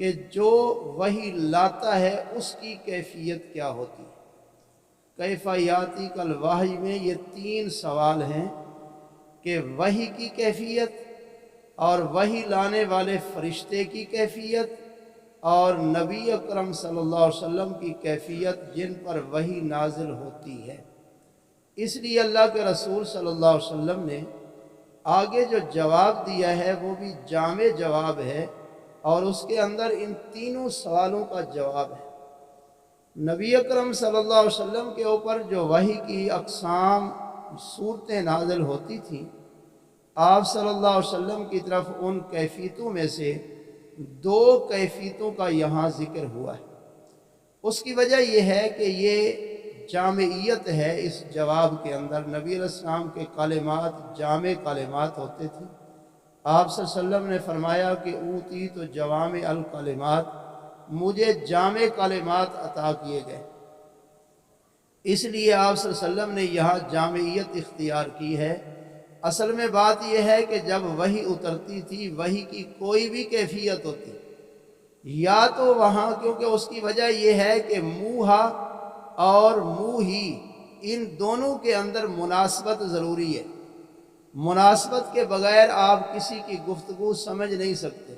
کہ جو وحی لاتا ہے اس کی کیفیت کیا ہوتی ہے۔ کیف یاتی کل وحی میں یہ 3 سوال ہیں کہ وحی کی کیفیت، اور وحی لانے والے فرشتے کی کیفیت، اور نبی اکرم صلی اللہ علیہ وسلم کی کیفیت جن پر وحی نازل ہوتی ہے۔ اس لیے اللہ کے رسول صلی اللہ علیہ وسلم نے آگے جو جواب دیا ہے وہ بھی جامع جواب ہے، اور اس کے اندر ان تینوں سوالوں کا جواب ہے۔ نبی اکرم صلی اللہ علیہ وسلم کے اوپر جو وحی کی اقسام صورتیں نازل ہوتی تھیں، آپ صلی اللہ علیہ وسلم کی طرف ان کیفیتوں میں سے 2 کیفیتوں کا یہاں ذکر ہوا ہے۔ اس کی وجہ یہ ہے کہ یہ جامعیت ہے اس جواب کے اندر۔ نبی علیہ السلام کے کلمات جامع کلمات ہوتے تھے۔ آپ صلی اللہ علیہ وسلم نے فرمایا کہ اوتی تو جوامع الکلمات، مجھے جامع کلمات عطا کیے گئے، اس لیے آپ صلی اللہ علیہ وسلم نے یہاں جامعیت اختیار کی ہے۔ اصل میں بات یہ ہے کہ جب وحی اترتی تھی، وحی کی کوئی بھی کیفیت ہوتی، یا تو وہاں، کیونکہ اس کی وجہ یہ ہے کہ موہا اور موہی ان دونوں کے اندر مناسبت ضروری ہے۔ مناسبت کے بغیر آپ کسی کی گفتگو سمجھ نہیں سکتے۔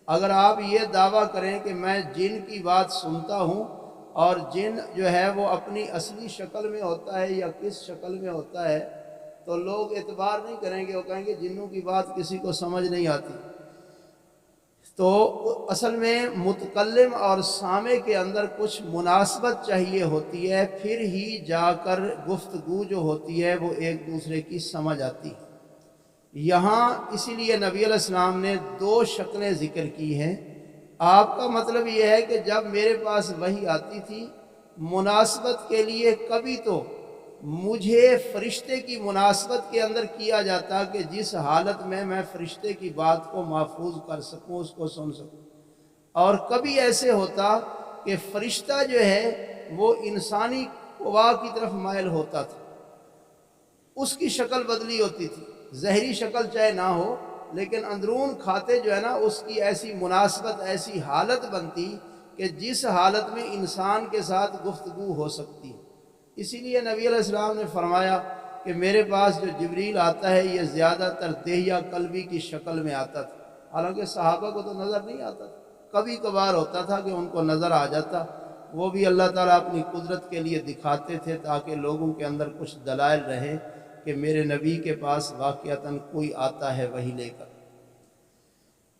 اگر آپ یہ دعویٰ کریں کہ میں جن کی بات سنتا ہوں، اور جن جو ہے وہ اپنی اصلی شکل میں ہوتا ہے یا کس شکل میں ہوتا ہے، تو لوگ اعتبار نہیں کریں گے، وہ کہیں گے جنوں کی بات کسی کو سمجھ نہیں آتی۔ تو اصل میں متکلم اور سامع کے اندر کچھ مناسبت چاہیے ہوتی ہے، پھر ہی جا کر گفتگو جو ہوتی ہے وہ ایک دوسرے کی سمجھ آتی ہے۔ یہاں اسی لیے نبی علیہ السلام نے 2 شکلیں ذکر کی ہیں۔ آپ کا مطلب یہ ہے کہ جب میرے پاس وحی آتی تھی، مناسبت کے لیے کبھی تو مجھے فرشتے کی مناسبت کے اندر کیا جاتا کہ جس حالت میں فرشتے کی بات کو محفوظ کر سکوں، اس کو سن سکوں، اور کبھی ایسے ہوتا کہ فرشتہ جو ہے وہ انسانی قوا کی طرف مائل ہوتا تھا، اس کی شکل بدلی ہوتی تھی، ظاہری شکل چاہے نہ ہو لیکن اندرون کھاتے جو ہے نا، اس کی ایسی مناسبت، ایسی حالت بنتی کہ جس حالت میں انسان کے ساتھ گفتگو ہو سکتی۔ اسی لیے نبی علیہ السلام نے فرمایا کہ میرے پاس جو جبریل آتا ہے یہ زیادہ تر دہیہ قلبی کی شکل میں آتا تھا، حالانکہ صحابہ کو تو نظر نہیں آتا تھا، کبھی کبھار ہوتا تھا کہ ان کو نظر آ جاتا، وہ بھی اللہ تعالیٰ اپنی قدرت کے لیے دکھاتے تھے تاکہ لوگوں کے اندر کچھ دلائل رہے کہ میرے نبی کے پاس واقعتاً کوئی آتا ہے وحی لے کر۔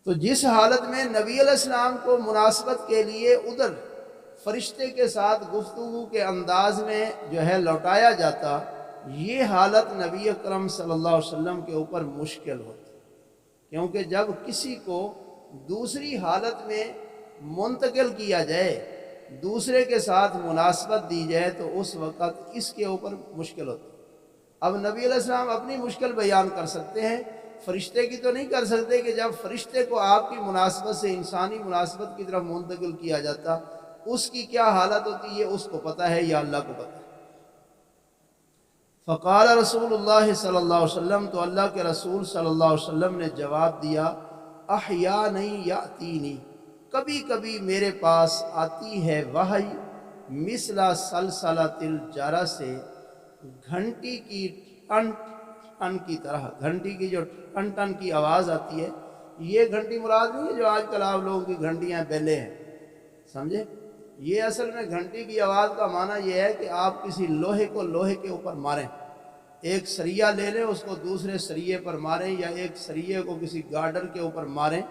تو جس حالت میں نبی علیہ السلام کو مناسبت کے لیے ادھر فرشتے کے ساتھ گفتگو کے انداز میں جو ہے لوٹایا جاتا، یہ حالت نبی اکرم صلی اللہ علیہ وسلم کے اوپر مشکل ہوتی، کیونکہ جب کسی کو دوسری حالت میں منتقل کیا جائے، دوسرے کے ساتھ مناسبت دی جائے، تو اس وقت اس کے اوپر مشکل ہوتی۔ اب نبی علیہ السلام اپنی مشکل بیان کر سکتے ہیں، فرشتے کی تو نہیں کر سکتے کہ جب فرشتے کو آپ کی مناسبت سے انسانی مناسبت کی طرف منتقل کیا جاتا، اس کی کیا حالت ہوتی ہے، اس کو پتہ ہے یا اللہ کو پتہ ہے۔ فقال رسول اللہ صلی اللہ علیہ وسلم، تو اللہ کے رسول صلی اللہ علیہ وسلم نے جواب دیا، احیانہ یاتینی، کبھی کبھی میرے پاس آتی ہے وحی، مثل سلسلۃ الجرس، گھنٹی کی ٹن ٹن کی طرح، گھنٹی کی جو ٹن ٹن کی آواز آتی ہے، یہ گھنٹی مراد نہیں ہے جو آج کل آپ لوگوں کی گھنٹیاں بیلے ہیں، سمجھے؟ یہ اصل میں گھنٹی کی آواز کا معنی یہ ہے کہ آپ کسی لوہے کو لوہے کے اوپر ماریں، ایک سریہ لے لیں، اس کو دوسرے سریے پر ماریں، یا ایک سریے کو کسی گارڈر کے اوپر ماریں،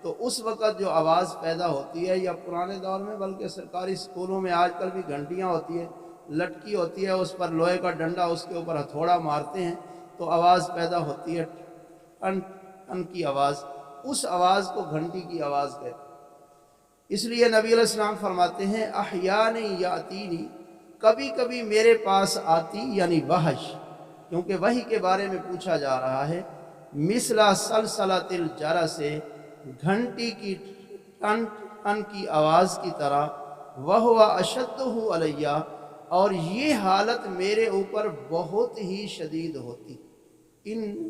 تو اس وقت جو آواز پیدا ہوتی ہے، یا پرانے دور میں بلکہ سرکاری اسکولوں میں آج کل بھی گھنٹیاں ہوتی ہیں، لٹکی ہوتی ہے، اس پر لوہے کا ڈنڈا، اس کے اوپر ہتھوڑا مارتے ہیں تو آواز پیدا ہوتی ہے، ٹن ٹن کی آواز، اس آواز کو گھنٹی کی آواز کہتے ہیں۔ اس لیے نبی علیہ السلام فرماتے ہیں، احیانہ یاتینی، کبھی کبھی میرے پاس آتی، یعنی وحش، کیونکہ وحی کے بارے میں پوچھا جا رہا ہے، مثل سلسلۃ الجرس، گھنٹی کی ٹن ٹن کی آواز کی طرح، وہو اشدہ علیہ، اور یہ حالت میرے اوپر بہت ہی شدید ہوتی، ان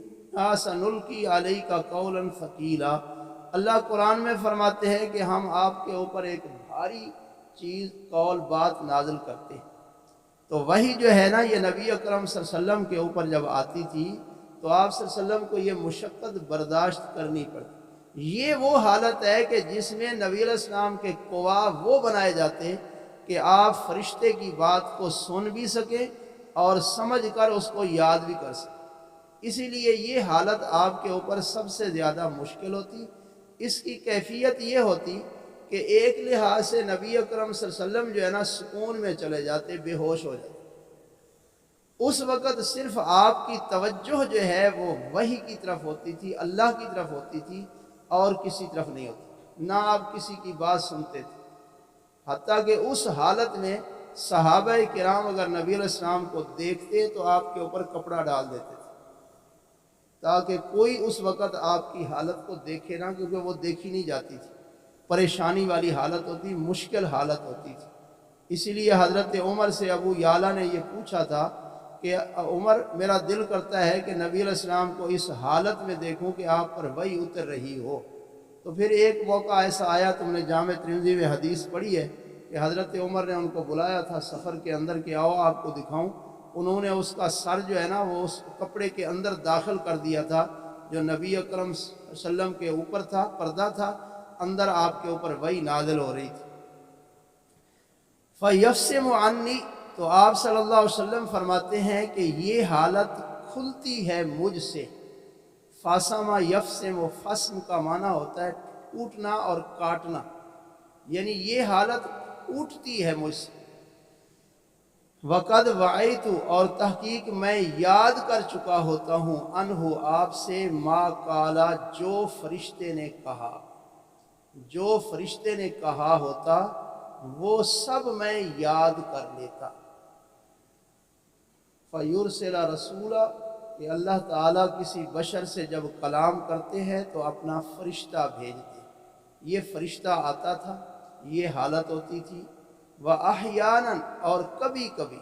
سنلقی علیک قولا ثقیلا، اللہ قرآن میں فرماتے ہیں کہ ہم آپ کے اوپر ایک بھاری چیز قول بات نازل کرتے ہیں۔ تو وہی جو ہے نا یہ نبی اکرم صلی اللہ علیہ وسلم کے اوپر جب آتی تھی تو آپ صلی اللہ علیہ وسلم کو یہ مشقت برداشت کرنی پڑتی۔ یہ وہ حالت ہے کہ جس میں نبی علیہ السلام کے گواہ وہ بنائے جاتے کہ آپ فرشتے کی بات کو سن بھی سکیں اور سمجھ کر اس کو یاد بھی کر سکیں۔ اسی لیے یہ حالت آپ کے اوپر سب سے زیادہ مشکل ہوتی۔ اس کی کیفیت یہ ہوتی کہ ایک لحاظ سے نبی اکرم صلی اللہ علیہ وسلم جو ہے نا سکون میں چلے جاتے، بے ہوش ہو جاتے۔ اس وقت صرف آپ کی توجہ جو ہے وہ وحی کی طرف ہوتی تھی، اللہ کی طرف ہوتی تھی اور کسی طرف نہیں ہوتی، نہ آپ کسی کی بات سنتے تھے۔ حتیٰ کہ اس حالت میں صحابہ کرام اگر نبی علیہ السلام کو دیکھتے تو آپ کے اوپر کپڑا ڈال دیتے تھے تاکہ کوئی اس وقت آپ کی حالت کو دیکھے نہ، کیونکہ وہ دیکھی نہیں جاتی تھی، پریشانی والی حالت ہوتی، مشکل حالت ہوتی تھی۔ اسی لیے حضرت عمر سے ابو یعلا نے یہ پوچھا تھا کہ عمر میرا دل کرتا ہے کہ نبی علیہ السلام کو اس حالت میں دیکھوں کہ آپ پر وحی اتر رہی ہو۔ تو پھر ایک موقع ایسا آیا، تم نے جامع ترمذی میں حدیث پڑھی ہے کہ حضرت عمر نے ان کو بلایا تھا سفر کے اندر کہ آؤ آپ کو دکھاؤں۔ انہوں نے اس کا سر جو ہے نا وہ اس کپڑے کے اندر داخل کر دیا تھا جو نبی اکرم صلی اللہ علیہ وسلم کے اوپر تھا، پردہ تھا، اندر آپ کے اوپر وحی نازل ہو رہی تھی۔ فَيَفْسِمُ عَنِّي، تو آپ صلی اللہ علیہ وسلم فرماتے ہیں کہ یہ حالت کھلتی ہے مجھ سے۔ فَاسَمَ یفسم، فسم کا معنی ہوتا ہے ٹوٹنا اور کاٹنا، یعنی یہ حالت ٹوٹتی ہے مجھ سے۔ وَقَدْ وَعَيْتُ، اور تحقیق میں یاد کر چکا ہوتا ہوں، انہو آپ سے، ما قالا، جو فرشتے نے کہا، جو فرشتے نے کہا ہوتا وہ سب میں یاد کر لیتا۔ فَيُرْسِلَ رَسُولًا، کہ اللہ تعالیٰ کسی بشر سے جب کلام کرتے ہیں تو اپنا فرشتہ بھیجتے، یہ فرشتہ آتا تھا، یہ حالت ہوتی تھی۔ وَأَحْيَانًا، اور کبھی کبھی،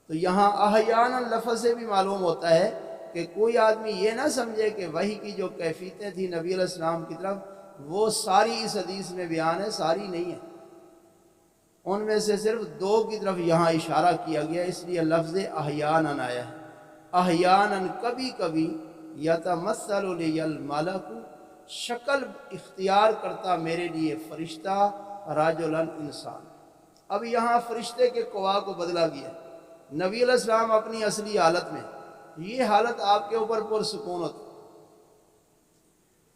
تو یہاں احیاناً لفظ سے بھی معلوم ہوتا ہے کہ کوئی آدمی یہ نہ سمجھے کہ وحی کی جو کیفیتیں تھیں نبی علیہ السلام کی طرف وہ ساری اس حدیث میں بیان ہے، ساری نہیں ہے، ان میں سے صرف دو کی طرف یہاں اشارہ کیا گیا، اس لیے لفظ احیاناً آیا ہے۔ احیاناً، کبھی کبھی، یتمثل لی الملک، شکل اختیار کرتا میرے لیے فرشتہ، رجلا، انسان۔ اب یہاں فرشتے کے قوا کو بدلا گیا، نبی علیہ السلام اپنی اصلی حالت میں، یہ حالت آپ کے اوپر پرسکون ہوتی،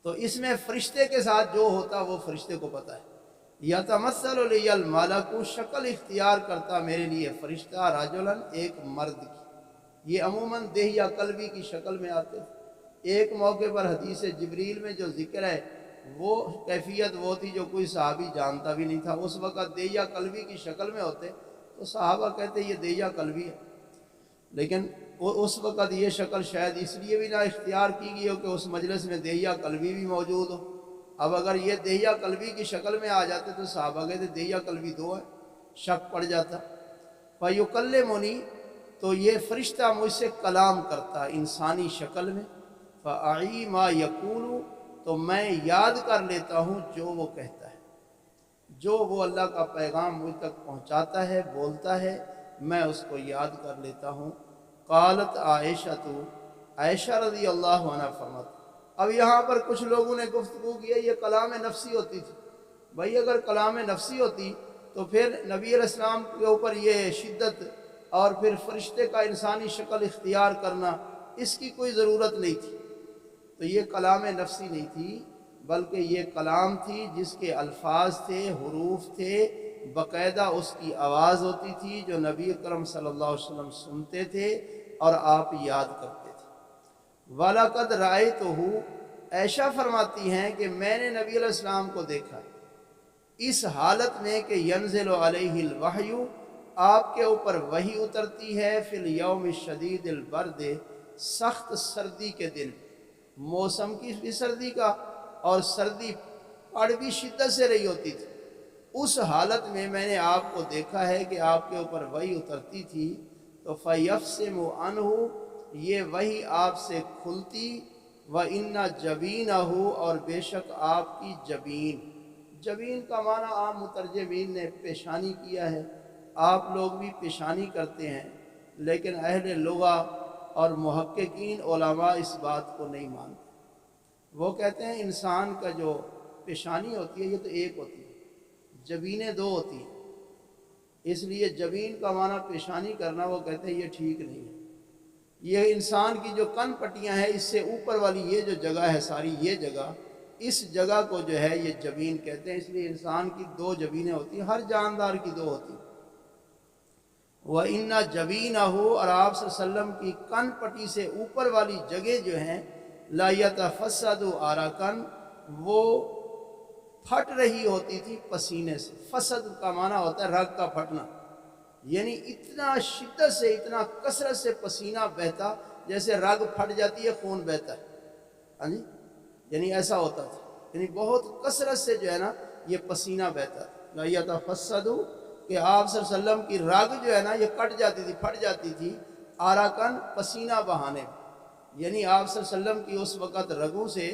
تو اس میں فرشتے کے ساتھ جو ہوتا وہ فرشتے کو پتہ ہے۔ یتمثل لی الملک، شکل اختیار کرتا میرے لیے فرشتہ، رجلا، ایک مرد کی، یہ عموماً دیہہ یا قلبی کی شکل میں آتے تھے۔ ایک موقع پر حدیث جبریل میں جو ذکر ہے وہ کیفیت وہ تھی جو کوئی صحابی جانتا بھی نہیں تھا، اس وقت دیہہ یا قلبی کی شکل میں ہوتے تو صحابہ کہتے یہ دیہہ یا قلبی ہے، لیکن اس وقت یہ شکل شاید اس لیے بھی نہ اختیار کی گئی ہو کہ اس مجلس میں دیہہ یا قلبی بھی موجود ہو۔ اب اگر یہ دیہہ قلبی کی شکل میں آ جاتے تو صحابہ کہتے دیہہ قلبی دو ہے، شک پڑ جاتا۔ فَيُكَلِّمُنِي، تو یہ فرشتہ مجھ سے کلام کرتا انسانی شکل میں۔ فَأَعِي مَا يَقُولُ، تو میں یاد کر لیتا ہوں جو وہ کہتا ہے، جو وہ اللہ کا پیغام مجھ تک پہنچاتا ہے، بولتا ہے، میں اس کو یاد کر لیتا ہوں۔ قالت عائشہ، تو عائشہ رضی اللہ عنہ فرماتی۔ اب یہاں پر کچھ لوگوں نے گفتگو کی ہے یہ کلام نفسی ہوتی تھی۔ بھائی اگر کلام نفسی ہوتی تو پھر نبی علیہ السلام کے اوپر یہ شدت اور پھر فرشتے کا انسانی شکل اختیار کرنا، اس کی کوئی ضرورت نہیں تھی۔ تو یہ کلام نفسی نہیں تھی بلکہ یہ کلام تھی جس کے الفاظ تھے، حروف تھے، باقاعدہ اس کی آواز ہوتی تھی جو نبی اکرم صلی اللہ علیہ وسلم سنتے تھے اور آپ یاد کرتے تھے۔ وَلَقَدْ رَأَيْتُهُ، عائشہ فرماتی ہیں کہ میں نے نبی علیہ السلام کو دیکھا اس حالت میں کہ ینزل علیہ الوحی، آپ کے اوپر وحی اترتی ہے، فی الیوم الشدید البرد، سخت سردی کے دن، موسم کی بھی سردی کا اور سردی پڑ بھی شدت سے رہی ہوتی تھی، اس حالت میں میں نے آپ کو دیکھا ہے کہ آپ کے اوپر وحی اترتی تھی۔ تو فَيَفْسِمُ عَنْهُ، یہ وحی آپ سے کھلتی وَإِنَّ جَبِينَهُ اور بے شک آپ کی جبین، جبین کا معنی عام مترجمین نے پیشانی کیا ہے، آپ لوگ بھی پیشانی کرتے ہیں، لیکن اہل لغہ اور محققین علماء اس بات کو نہیں مانتے۔ وہ کہتے ہیں انسان کا جو پیشانی ہوتی ہے یہ تو ایک ہوتی ہے، جبینیں دو ہوتی ہیں، اس لیے جبین کا معنی پیشانی کرنا وہ کہتے ہیں یہ ٹھیک نہیں ہے۔ یہ انسان کی جو کن پٹیاں ہیں اس سے اوپر والی یہ جو جگہ ہے ساری یہ جگہ، اس جگہ کو جو ہے یہ جبین کہتے ہیں، اس لیے انسان کی دو جبینیں ہوتی ہیں، ہر جاندار کی دو ہوتی ہیں۔ وَإِنَّ جَبِينَهُ اور آپ صلی اللہ علیہ وسلم کی کن پٹی سے اوپر والی جگہ جو ہیں لا يتفسد عرقاً وہ پھٹ رہی ہوتی تھی پسینے سے۔ فسد کا معنی ہوتا ہے رگ کا پھٹنا، یعنی اتنا شدت سے اتنا کثرت سے پسینہ بہتا جیسے رگ پھٹ جاتی ہے خون بہتا ہے، ہاں جی، یعنی ایسا ہوتا تھا، یعنی بہت کثرت سے جو ہے نا یہ پسینہ بہتا تھا۔ لا يتفسد کہ آپ صلی اللہ علیہ وسلم کی رگ جو ہے نا یہ کٹ جاتی تھی، پھٹ جاتی تھی، آراکن پسینہ بہانے میں، یعنی آپ صلی اللہ علیہ وسلم کی اس وقت رگوں سے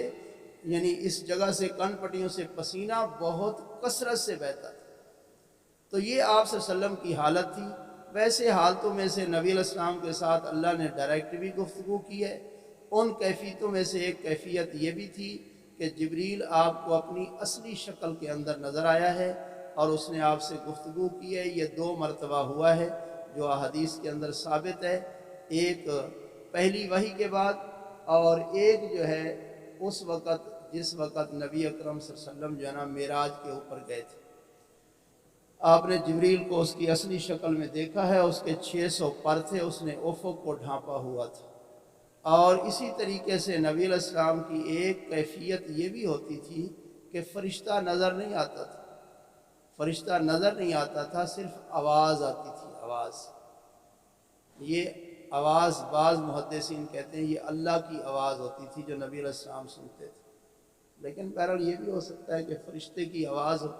یعنی اس جگہ سے کن پٹیوں سے پسینہ بہت کثرت سے بہتا تھا۔ تو یہ آپ صلی اللہ علیہ وسلم کی حالت تھی۔ ویسے حالتوں میں سے نبی علیہ السلام کے ساتھ اللہ نے ڈائریکٹ بھی گفتگو کی ہے، ان کیفیتوں میں سے ایک کیفیت یہ بھی تھی کہ جبریل آپ کو اپنی اصلی شکل کے اندر نظر آیا ہے اور اس نے آپ سے گفتگو کی ہے۔ یہ دو مرتبہ ہوا ہے جو احادیث کے اندر ثابت ہے، ایک پہلی وحی کے بعد اور ایک جو ہے اس وقت جس وقت نبی اکرم صلی اللہ علیہ وسلم جو ہے نا معراج کے اوپر گئے تھے، آپ نے جبریل کو اس کی اصلی شکل میں دیکھا ہے، اس کے 600 پر تھے، اس نے افق کو ڈھانپا ہوا تھا۔ اور اسی طریقے سے نبی علیہ السلام کی ایک کیفیت یہ بھی ہوتی تھی کہ فرشتہ نظر نہیں آتا تھا، فرشتہ نظر نہیں آتا تھا، صرف آواز آتی تھی، آواز۔ یہ آواز بعض محدثین کہتے ہیں یہ اللہ کی آواز ہوتی تھی جو نبی علیہ السلام سنتے تھے، لیکن بہرحال یہ بھی ہو سکتا ہے کہ فرشتے کی آواز ہو،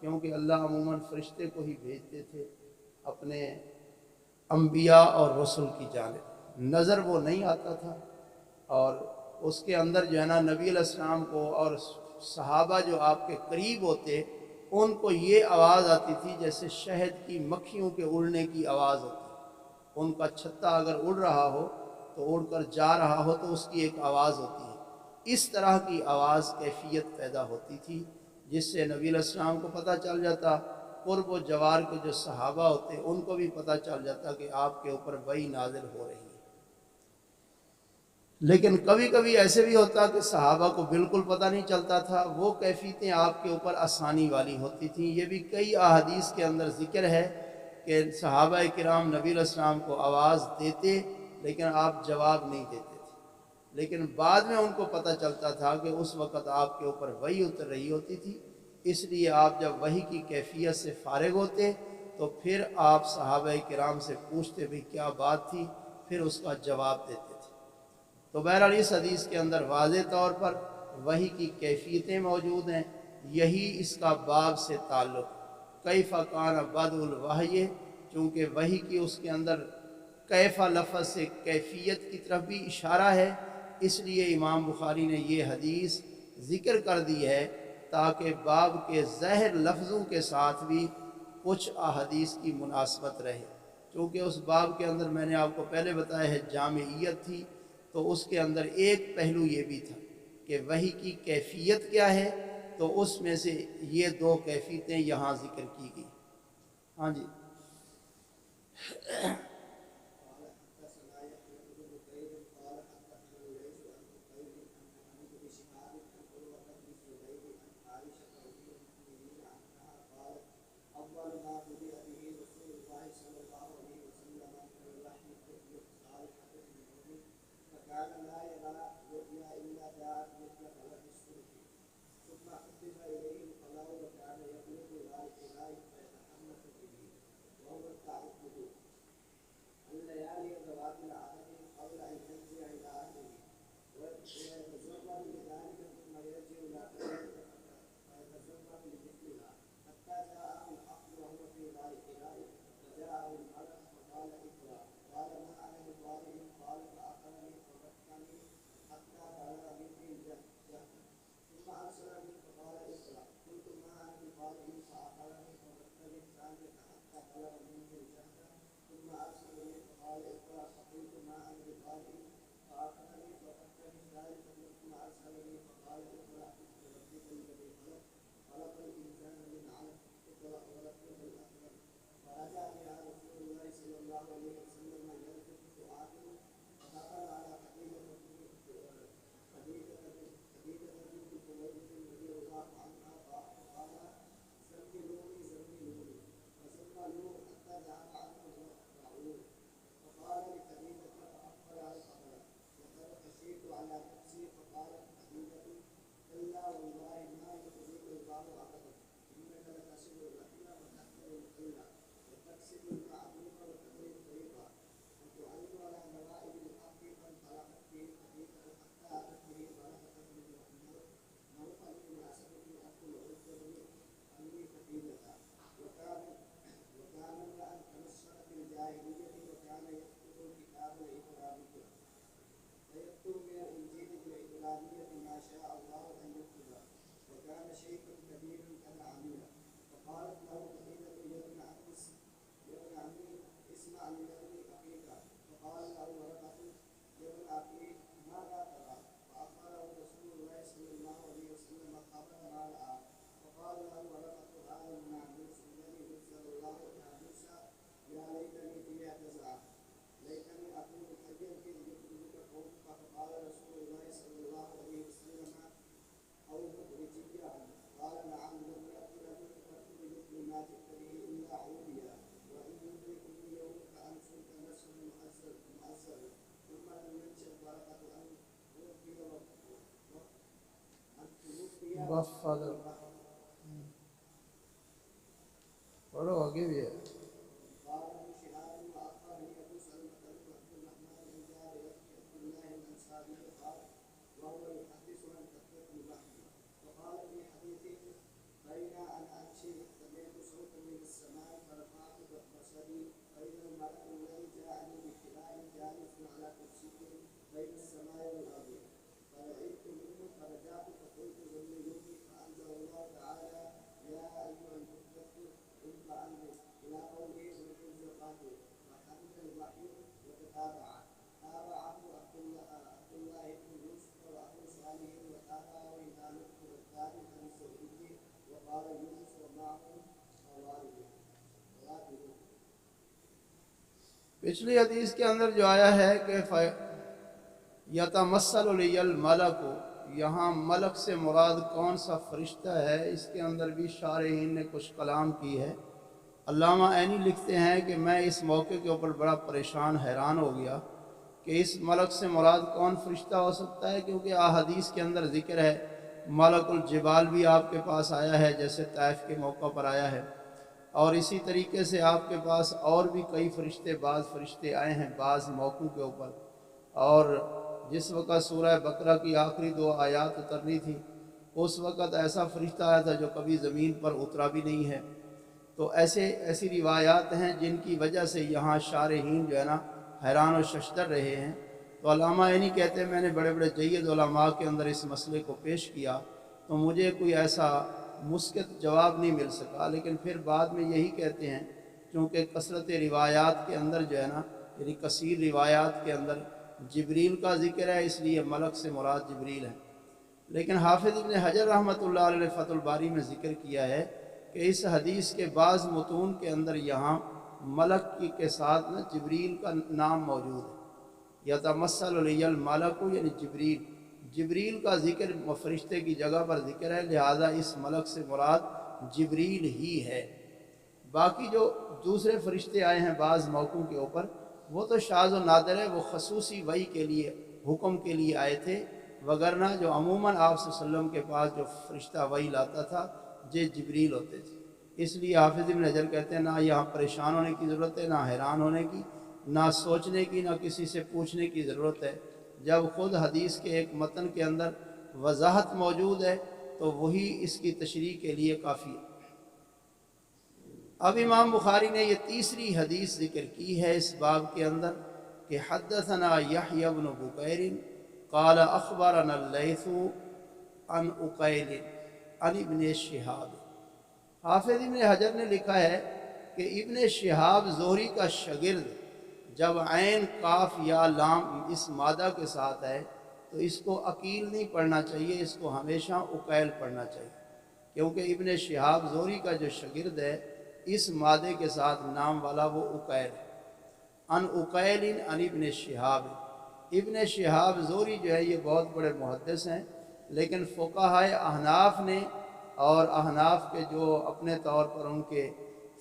کیونکہ اللہ عموماً فرشتے کو ہی بھیجتے تھے اپنے انبیاء اور رسل کی جانب، نظر وہ نہیں آتا تھا۔ اور اس کے اندر جو ہے نا نبی علیہ السلام کو اور صحابہ جو آپ کے قریب ہوتے ان کو یہ آواز آتی تھی جیسے شہد کی مکھیوں کے اڑنے کی آواز ہوتی، ان کا چھتا اگر اڑ رہا ہو تو اڑ کر جا رہا ہو تو اس کی ایک آواز ہوتی ہے، اس طرح کی آواز کیفیت پیدا ہوتی تھی جس سے نبی علیہ السلام کو پتہ چل جاتا، قرب و جوار کے جو صحابہ ہوتے ان کو بھی پتہ چل جاتا کہ آپ کے اوپر وحی نازل ہو رہی ہے۔ لیکن کبھی کبھی ایسے بھی ہوتا کہ صحابہ کو بالکل پتہ نہیں چلتا تھا، وہ کیفیتیں آپ کے اوپر آسانی والی ہوتی تھیں۔ یہ بھی کئی احادیث کے اندر ذکر ہے کہ صحابہ کرام نبی علیہ السلام کو آواز دیتے لیکن آپ جواب نہیں دیتے تھے، لیکن بعد میں ان کو پتہ چلتا تھا کہ اس وقت آپ کے اوپر وحی اتر رہی ہوتی تھی، اس لیے آپ جب وحی کی کیفیت سے فارغ ہوتے تو پھر آپ صحابہ کرام سے پوچھتے بھی کیا بات تھی، پھر اس کا جواب دیتے تھے۔ تو بہرحال اس حدیث کے اندر واضح طور پر وحی کی کیفیتیں موجود ہیں، یہی اس کا باب سے تعلق، کیف کان بدء الوحی، چونکہ وحی کی اس کے اندر کیفہ لفظ سے کیفیت کی طرف بھی اشارہ ہے، اس لیے امام بخاری نے یہ حدیث ذکر کر دی ہے تاکہ باب کے ظاہر لفظوں کے ساتھ بھی کچھ احادیث کی مناسبت رہے، چونکہ اس باب کے اندر میں نے آپ کو پہلے بتایا ہے جامعیت تھی، تو اس کے اندر ایک پہلو یہ بھی تھا کہ وحی کی کیفیت کیا ہے، تو اس میں سے یہ دو کیفیتیں یہاں ذکر کی گئی۔ ہاں جی، وفد پڑھو آگے بھی ہے. پچھلی حدیث کے اندر جو آیا ہے کہ یتمثل لی الملک، یہاں ملک سے مراد کون سا فرشتہ ہے، اس کے اندر بھی شارحین نے کچھ کلام کی ہے. علامہ عینی لکھتے ہیں کہ میں اس موقع کے اوپر بڑا پریشان حیران ہو گیا کہ اس ملک سے مراد کون فرشتہ ہو سکتا ہے، کیونکہ احادیث کے اندر ذکر ہے ملک الجبال بھی آپ کے پاس آیا ہے جیسے طائف کے موقع پر آیا ہے، اور اسی طریقے سے آپ کے پاس اور بھی کئی فرشتے، بعض فرشتے آئے ہیں بعض موقعوں کے اوپر. اور جس وقت سورہ بقرہ کی آخری 2 آیات اترنی تھی اس وقت ایسا فرشتہ آیا تھا جو کبھی زمین پر اترا بھی نہیں ہے. تو ایسی روایات ہیں جن کی وجہ سے یہاں شارحین جو ہے نا حیران و ششدر رہے ہیں. تو علامہ عینی کہتے ہیں میں نے بڑے بڑے جید علماء کے اندر اس مسئلے کو پیش کیا تو مجھے کوئی ایسا مسکت جواب نہیں مل سکا، لیکن پھر بعد میں یہی کہتے ہیں چونکہ کثرت روایات کے اندر جو ہے نا، یعنی کثیر روایات کے اندر جبریل کا ذکر ہے، اس لیے ملک سے مراد جبریل ہے. لیکن حافظ ابن حجر رحمۃ اللہ علیہ فتح الباری میں ذکر کیا ہے کہ اس حدیث کے بعض متون کے اندر یہاں ملک کے ساتھ نا جبریل کا نام موجود ہے. یتمثل لی الملک یعنی جبریل کا ذکر فرشتے کی جگہ پر ذکر ہے، لہذا اس ملک سے مراد جبریل ہی ہے. باقی جو دوسرے فرشتے آئے ہیں بعض موقعوں کے اوپر وہ تو شاذ و نادر ہے، وہ خصوصی وحی کے لیے حکم کے لیے آئے تھے، وگرنہ جو عموماً آپ صلی اللہ علیہ وسلم کے پاس جو فرشتہ وحی لاتا تھا یہ جبریل ہوتے تھے. اس لیے حافظ ابن حجر کہتے ہیں نہ یہاں پریشان ہونے کی ضرورت ہے، نہ حیران ہونے کی، نہ سوچنے کی، نہ کسی سے پوچھنے کی ضرورت ہے. جب خود حدیث کے ایک متن کے اندر وضاحت موجود ہے تو وہی اس کی تشریح کے لیے کافی ہے. اب امام بخاری نے یہ تیسری حدیث ذکر کی ہے اس باب کے اندر کہ حدثنا یحیی بن بکیر قال اخبرنا اللیث عن عقیل عن ابن شہاب. حافظ ابن حجر نے لکھا ہے کہ ابن شہاب زہری کا شاگرد جب عین کاف یا لام اس مادہ کے ساتھ ہے تو اس کو عقیل نہیں پڑھنا چاہیے، اس کو ہمیشہ عقیل پڑھنا چاہیے، کیونکہ ابن شہاب زہری کا جو شاگرد ہے اس مادے کے ساتھ نام والا وہ عقیل ہے۔ ان عقیل ان ابن شہاب، ابن شہاب زہری جو ہے یہ بہت بڑے محدث ہیں، لیکن فقہائے احناف نے اور احناف کے جو اپنے طور پر ان کے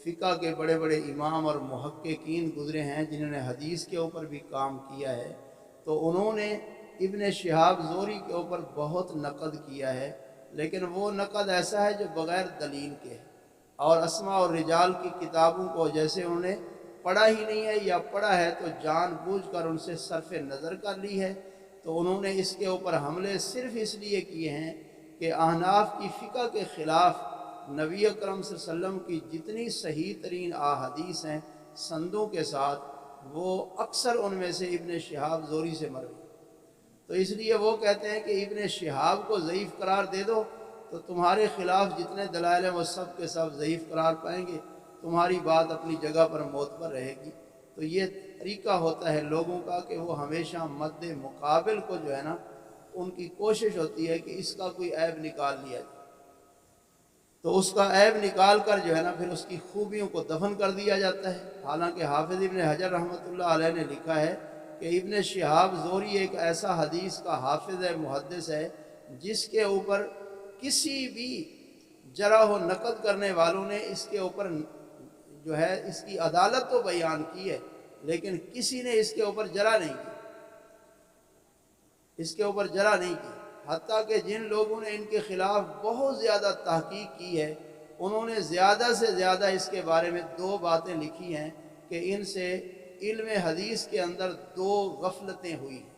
فقہ کے بڑے بڑے امام اور محققین گزرے ہیں جنہوں نے حدیث کے اوپر بھی کام کیا ہے، تو انہوں نے ابن شہاب زہری کے اوپر بہت نقد کیا ہے، لیکن وہ نقد ایسا ہے جو بغیر دلیل کے ہے، اور اسماء اور رجال کی کتابوں کو جیسے انہوں نے پڑھا ہی نہیں ہے یا پڑھا ہے تو جان بوجھ کر ان سے صرف نظر کر لی ہے، تو انہوں نے اس کے اوپر حملے صرف اس لیے کیے ہیں کہ احناف کی فقہ کے خلاف نبی اکرم صلی اللہ علیہ وسلم کی جتنی صحیح ترین احادیث ہیں سندوں کے ساتھ، وہ اکثر ان میں سے ابن شہاب زہری سے مروی، تو اس لیے وہ کہتے ہیں کہ ابن شہاب کو ضعیف قرار دے دو تو تمہارے خلاف جتنے دلائل ہیں وہ سب کے سب ضعیف قرار پائیں گے، تمہاری بات اپنی جگہ پر معتبر رہے گی۔ تو یہ طریقہ ہوتا ہے لوگوں کا کہ وہ ہمیشہ مد مقابل کو جو ہے نا ان کی کوشش ہوتی ہے کہ اس کا کوئی عیب نکال لیا جائے، تو اس کا عیب نکال کر جو ہے نا پھر اس کی خوبیوں کو دفن کر دیا جاتا ہے۔ حالانکہ حافظ ابن حجر رحمۃ اللہ علیہ نے لکھا ہے کہ ابن شہاب زہری ایک ایسا حدیث کا حافظ ہے، محدث ہے، جس کے اوپر کسی بھی جرح و نقد کرنے والوں نے اس کے اوپر جو ہے اس کی عدالت تو بیان کی ہے، لیکن کسی نے اس کے اوپر جرح نہیں کی، اس کے اوپر جرح نہیں کی، حتیٰ کہ جن لوگوں نے ان کے خلاف بہت زیادہ تحقیق کی ہے انہوں نے زیادہ سے زیادہ اس کے بارے میں 2 باتیں لکھی ہیں کہ ان سے علم حدیث کے اندر 2 غفلتیں ہوئی ہیں،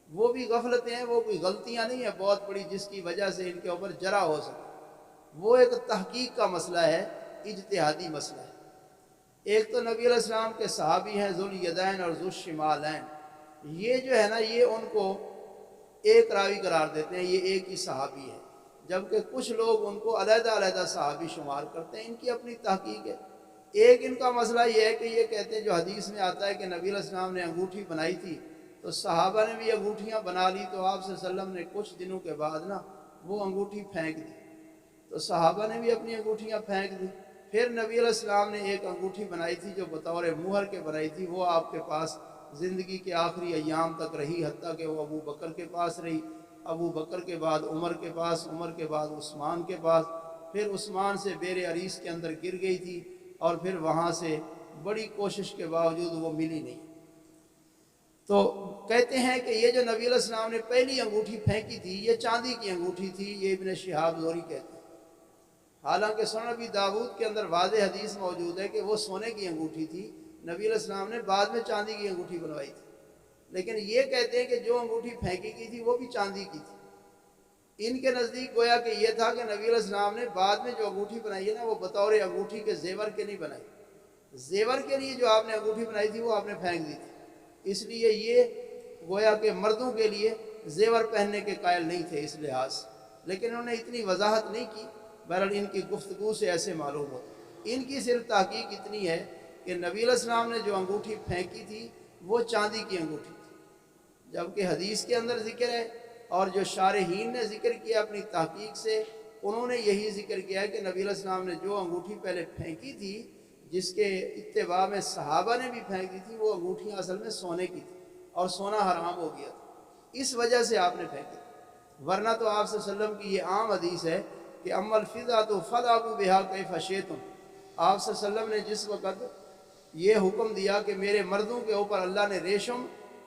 وہ بھی غفلتیں ہیں، وہ کوئی غلطیاں نہیں ہیں بہت بڑی جس کی وجہ سے ان کے اوپر جرح ہو سکے، وہ ایک تحقیق کا مسئلہ ہے، اجتہادی مسئلہ ہے۔ ایک تو نبی علیہ السلام کے صحابی ہیں ذوالیدین اور ذوالشمالین، یہ جو ہے نا یہ ان کو ایک راوی قرار دیتے ہیں، یہ ایک ہی صحابی ہے، جبکہ کچھ لوگ ان کو علیحدہ علیحدہ صحابی شمار کرتے ہیں، ان کی اپنی تحقیق ہے۔ ایک ان کا مسئلہ یہ ہے کہ یہ کہتے ہیں جو حدیث میں آتا ہے کہ نبی علیہ السلام نے انگوٹھی بنائی تھی تو صحابہ نے بھی انگوٹھیاں بنا لی، تو آپ صلی اللہ علیہ وسلم نے کچھ دنوں کے بعد نا وہ انگوٹھی پھینک دی، تو صحابہ نے بھی اپنی انگوٹھیاں پھینک دی۔ پھر نبی علیہ السلام نے ایک انگوٹھی بنائی تھی جو بطور مہر کے بنائی تھی، وہ آپ کے پاس زندگی کے آخری ایام تک رہی، حتیٰ کہ وہ ابو بکر کے پاس رہی، ابو بکر کے بعد عمر کے پاس، عمر کے بعد عثمان کے پاس، پھر عثمان سے بیر عریس کے اندر گر گئی تھی، اور پھر وہاں سے بڑی کوشش کے باوجود وہ ملی نہیں۔ تو کہتے ہیں کہ یہ جو نبی علیہ السلام نے پہلی انگوٹھی پھینکی تھی یہ چاندی کی انگوٹھی تھی، یہ ابن شہاب زہری کہتے ہیں، حالانکہ سنن ابی داؤد کے اندر واضح حدیث موجود ہے کہ وہ سونے کی انگوٹھی تھی، نبی علیہ السلام نے بعد میں چاندی کی انگوٹھی بنوائی تھی، لیکن یہ کہتے ہیں کہ جو انگوٹھی پھینکی کی تھی وہ بھی چاندی کی تھی۔ ان کے نزدیک گویا کہ یہ تھا کہ نبی علیہ السلام نے بعد میں جو انگوٹھی بنائی ہے نا وہ بطور انگوٹھی کے زیور کے نہیں بنائی، زیور کے لیے جو آپ نے انگوٹھی بنائی تھی وہ آپ نے پھینک دی تھی، اس لیے یہ گویا کہ مردوں کے لیے زیور پہننے کے قائل نہیں تھے اس لحاظ سے، لیکن انہوں نے اتنی وضاحت نہیں کی، بہرحال ان کی گفتگو سے ایسے معلوم ہوتا۔ ان کی صرف تحقیق اتنی ہے کہ نبی علیہ السلام نے جو انگوٹھی پھینکی تھی وہ چاندی کی انگوٹھی تھی، جبکہ حدیث کے اندر ذکر ہے اور جو شارحین نے ذکر کیا اپنی تحقیق سے انہوں نے یہی ذکر کیا ہے کہ نبی علیہ السلام نے جو انگوٹھی پہلے پھینکی تھی جس کے اتباع میں صحابہ نے بھی پھینک دی تھی، وہ انگوٹھیاں اصل میں سونے کی تھی اور سونا حرام ہو گیا تھا، اس وجہ سے آپ نے پھینکی، ورنہ تو آپ صلی اللہ علیہ وسلم کی یہ عام حدیث ہے کہ اما الفضۃ فاضربوا بہا کیف شئتم، آپ صلی اللہ علیہ وسلم نے جس وقت یہ حکم دیا کہ میرے مردوں کے اوپر اللہ نے ریشم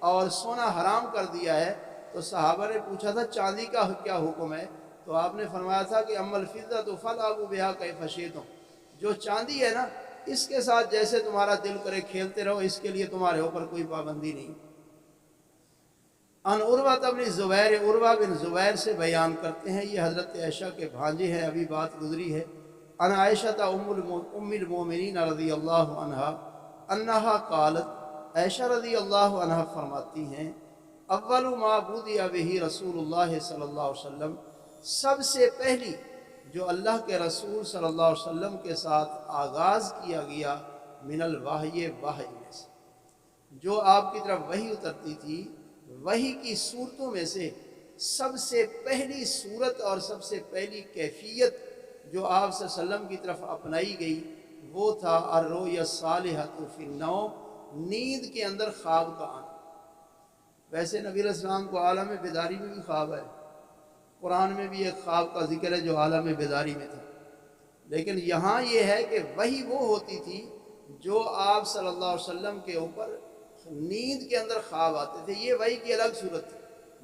اور سونا حرام کر دیا ہے، تو صحابہ نے پوچھا تھا چاندی کا کیا حکم ہے، تو آپ نے فرمایا تھا کہ اما الفضۃ فاضربوا بہا کیف شئتم، جو چاندی ہے نا اس کے ساتھ جیسے تمہارا دل کرے کھیلتے رہو، اس کے لیے تمہارے اوپر کوئی پابندی نہیں۔ ان عروہ بن زبیر، عروہ بن زبیر سے بیان کرتے ہیں، یہ حضرت عائشہ کے بھانجے ہیں، ابھی بات گزری ہے۔ ان عائشہ ام المومنین رضی اللہ عنہا انہا قالت، عائشہ رضی اللہ عنہا فرماتی ہیں، اول ما بدأ بہ رسول اللہ صلی اللہ علیہ وسلم، سب سے پہلی جو اللہ کے رسول صلی اللہ علیہ وسلم کے ساتھ آغاز کیا گیا، من الوحی، وحی میں سے، جو آپ کی طرف وحی اترتی تھی، وحی کی صورتوں میں سے سب سے پہلی صورت اور سب سے پہلی کیفیت جو آپ صلی اللہ علیہ وسلم کی طرف اپنائی گئی وہ تھا الرؤیا الصالحۃ فی النوم، نیند کے اندر خواب کا آنا۔ ویسے نبی علیہ السلام کو عالم بیداری میں بھی خواب ہے، قرآن میں بھی ایک خواب کا ذکر ہے جو عالم بیداری میں تھا، لیکن یہاں یہ ہے کہ وہی وہ ہوتی تھی جو آپ صلی اللہ علیہ وسلم کے اوپر نیند کے اندر خواب آتے تھے۔ یہ وحی کی الگ صورت ہے۔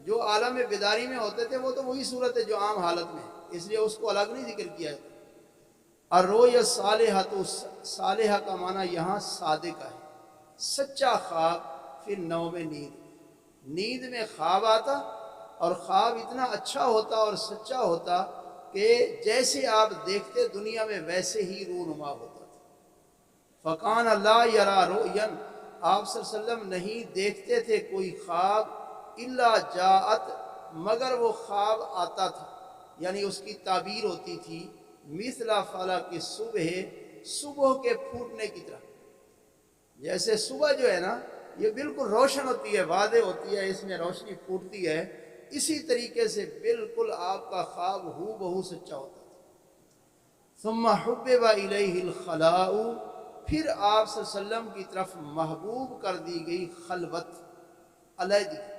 جو عالم بیداری میں ہوتے تھے وہ تو وہی صورت ہے جو عام حالت میں ہے، اس لیے اس کو الگ نہیں ذکر کیا ہے۔ الرؤیا الصالحۃ، صالحہ کا معنی یہاں صادق ہے، سچا خواب، پھر نوم نیند میں خواب آتا، اور خواب اتنا اچھا ہوتا اور سچا ہوتا کہ جیسے آپ دیکھتے دنیا میں ویسے ہی رونما ہوتا تھا۔ فکان لا یری رؤیا، آپ صلی اللہ علیہ وسلم نہیں دیکھتے تھے کوئی خواب الا جاءت، مگر وہ خواب آتا تھا، یعنی اس کی تعبیر ہوتی تھی مثل فلق الصبح، صبح کے پھوٹنے کی طرح۔ جیسے صبح جو ہے نا یہ بالکل روشن ہوتی ہے، واضح ہوتی ہے، اس میں روشنی پھوٹتی ہے، اسی طریقے سے بالکل آپ کا خواب ہو بہو سچا ہوتا تھا۔ ثم حبب الیہ الخلاء، پھر آپ صلی اللہ علیہ وسلم کی طرف محبوب کر دی گئی خلوت، علیحدگی۔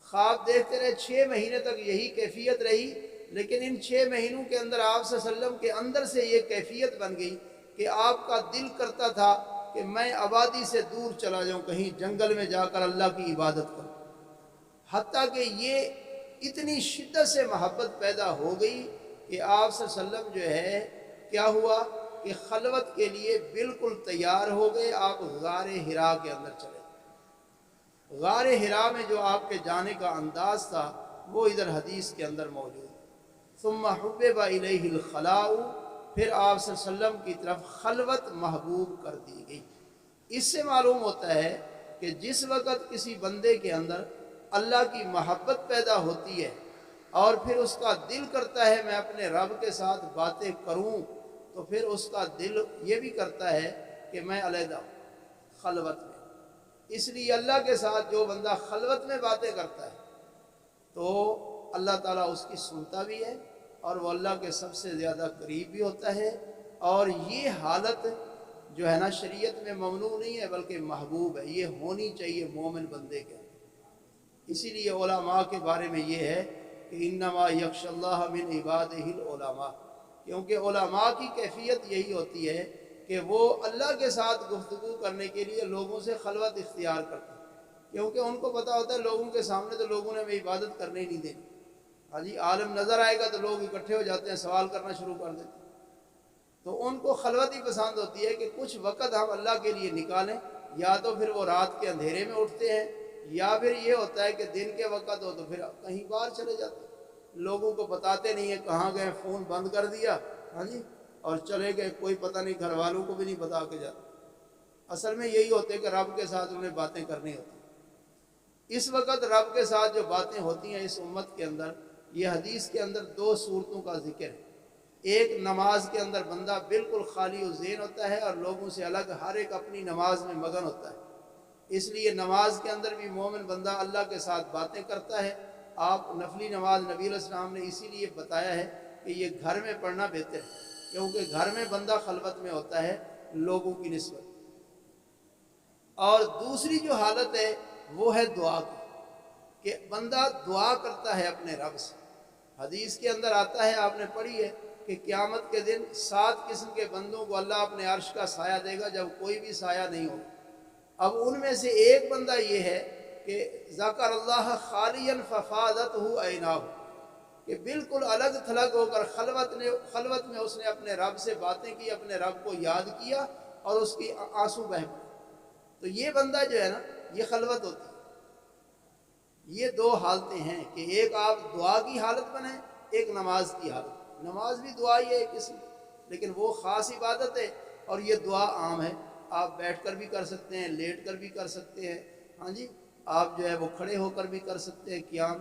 خواب دیکھتے رہے 6 مہینے تک یہی کیفیت رہی، لیکن ان 6 مہینوں کے اندر آپ صلی اللہ علیہ وسلم کے اندر سے یہ کیفیت بن گئی کہ آپ کا دل کرتا تھا کہ میں آبادی سے دور چلا جاؤں، کہیں جنگل میں جا کر اللہ کی عبادت کروں۔ حتیٰ کہ یہ اتنی شدت سے محبت پیدا ہو گئی کہ آپ صلی اللہ علیہ وسلم جو ہے کیا ہوا کہ خلوت کے لیے بالکل تیار ہو گئے، آپ غار حرا کے اندر چلے۔ غار حرا میں جو آپ کے جانے کا انداز تھا وہ ادھر حدیث کے اندر موجود ہے۔ ثم حبب الیہ الخلاء، پھر آپ صلی اللہ علیہ وسلم کی طرف خلوت محبوب کر دی گئی۔ اس سے معلوم ہوتا ہے کہ جس وقت کسی بندے کے اندر اللہ کی محبت پیدا ہوتی ہے اور پھر اس کا دل کرتا ہے میں اپنے رب کے ساتھ باتیں کروں، تو پھر اس کا دل یہ بھی کرتا ہے کہ میں علیحدہ ہوں خلوت میں۔ اس لیے اللہ کے ساتھ جو بندہ خلوت میں باتیں کرتا ہے تو اللہ تعالیٰ اس کی سنتا بھی ہے اور وہ اللہ کے سب سے زیادہ قریب بھی ہوتا ہے، اور یہ حالت جو ہے نا شریعت میں ممنوع نہیں ہے بلکہ محبوب ہے، یہ ہونی چاہیے مومن بندے کے۔ اسی لیے علماء کے بارے میں یہ ہے کہ انما یخشی اللہ من عبادہ العلماء، کیونکہ علماء کی کیفیت یہی ہوتی ہے کہ وہ اللہ کے ساتھ گفتگو کرنے کے لیے لوگوں سے خلوت اختیار کرتے ہیں، کیونکہ ان کو پتہ ہوتا ہے لوگوں کے سامنے تو لوگوں نے ہمیں عبادت کرنے ہی نہیں دینی۔ ہاں جی، عالم نظر آئے گا تو لوگ اکٹھے ہو جاتے ہیں، سوال کرنا شروع کر دیتے ہیں۔ تو ان کو خلوت ہی پسند ہوتی ہے کہ کچھ وقت ہم اللہ کے لیے نکالیں، یا تو پھر وہ رات کے اندھیرے میں اٹھتے ہیں، یا پھر یہ ہوتا ہے کہ دن کے وقت ہو تو پھر کہیں باہر چلے جاتے ہیں، لوگوں کو بتاتے نہیں ہیں کہاں گئے، فون بند کر دیا، ہاں جی، اور چلے گئے، کوئی پتہ نہیں، گھر والوں کو بھی نہیں بتا کے جاتے۔ اصل میں یہی ہوتے کہ رب کے ساتھ انہیں باتیں کرنی ہوتی ہیں۔ اس وقت رب کے ساتھ جو باتیں ہوتی ہیں اس امت کے اندر، یہ حدیث کے اندر 2 صورتوں کا ذکر ہے۔ ایک نماز کے اندر بندہ بالکل خالی و ذہن ہوتا ہے اور لوگوں سے الگ، ہر ایک اپنی نماز میں مگن ہوتا ہے۔ اس لیے نماز کے اندر بھی مومن بندہ اللہ کے ساتھ باتیں کرتا ہے۔ آپ نفلی نماز نبی علیہ السلام نے اسی لیے بتایا ہے کہ یہ گھر میں پڑھنا بہتر ہے، کیونکہ گھر میں بندہ خلوت میں ہوتا ہے لوگوں کی نسبت۔ اور دوسری جو حالت ہے وہ ہے دعا کی، کہ بندہ دعا کرتا ہے اپنے رب سے۔ حدیث کے اندر آتا ہے، آپ نے پڑھی ہے کہ قیامت کے دن 7 قسم کے بندوں کو اللہ اپنے عرش کا سایہ دے گا جب کوئی بھی سایہ نہیں ہوگا۔ اب ان میں سے ایک بندہ یہ ہے کہ ذکر اللہ خالیا ففاضتہ عیناہ، کہ بالکل الگ تھلگ ہو کر خلوت میں اس نے اپنے رب سے باتیں کی، اپنے رب کو یاد کیا اور اس کی آنسو بہہ پڑے۔ تو یہ بندہ جو ہے نا یہ خلوت ہوتی ہے۔ یہ 2 حالتیں ہیں کہ ایک آپ دعا کی حالت بنیں، ایک نماز کی حالت۔ نماز بھی دعا ہی ہے ایک قسم، لیکن وہ خاص عبادت ہے، اور یہ دعا عام ہے، آپ بیٹھ کر بھی کر سکتے ہیں، لیٹ کر بھی کر سکتے ہیں، ہاں جی، آپ جو ہے وہ کھڑے ہو کر بھی کر سکتے ہیں قیام۔